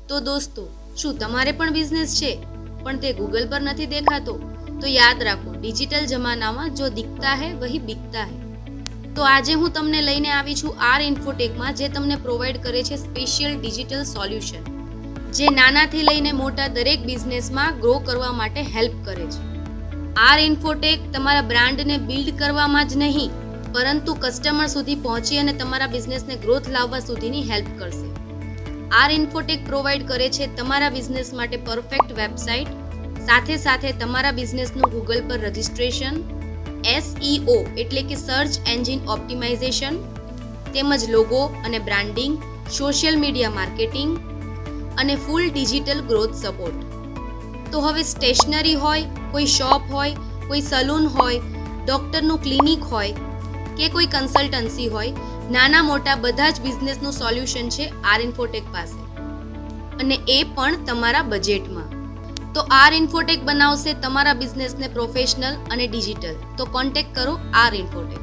તો દોસ્તો, શું તમારે પણ બિઝનેસ છે પણ તે ગૂગલ પર નથી દેખાતો? તો યાદ રાખો, ડિજિટલ જમાનામાં જો દિખતા હૈ વહી બિકતા હૈ. તો આજે હું તમને લઈને આવી છું આર ઇન્ફોટેકમાં, જે તમને પ્રોવાઈડ કરે છે સ્પેશિયલ ડિજિટલ સોલ્યુશન, જે નાનાથી લઈને મોટા દરેક બિઝનેસમાં ગ્રો કરવા માટે હેલ્પ કરે છે. આર ઇન્ફોટેક તમારા બ્રાન્ડને બિલ્ડ કરવામાં જ નહીં, પરંતુ કસ્ટમર સુધી પહોંચી અને તમારા બિઝનેસને ગ્રોથ લાવવા સુધીની હેલ્પ કરશે. આર ઇન્ફોટેક પ્રોવાઈડ કરે છે તમારા બિઝનેસ માટે પરફેક્ટ વેબસાઇટ, સાથે સાથે તમારા બિઝનેસનું ગૂગલ પર રજિસ્ટ્રેશન, SEO એટલે કે સર્ચ એન્જિન ઓપ્ટિમાઇઝેશન, તેમજ લોગો અને બ્રાન્ડિંગ, સોશિયલ મીડિયા માર્કેટિંગ અને ફૂલ ડિજિટલ ગ્રોથ સપોર્ટ. તો હવે સ્ટેશનરી હોય, કોઈ શોપ હોય, કોઈ સલૂન હોય, ડૉક્ટરનું ક્લિનિક હોય કે કોઈ કન્સલ્ટન્સી હોય, નાના મોટા બધા જ બિઝનેસનું સોલ્યુશન છે આર ઇન્ફોટેક પાસે, અને એ પણ તમારા બજેટમાં. તો આર ઇન્ફોટેક બનાવશે તમારા બિઝનેસને પ્રોફેશનલ અને ડિજિટલ. તો કોન્ટેક્ટ કરો આર ઇન્ફોટેક.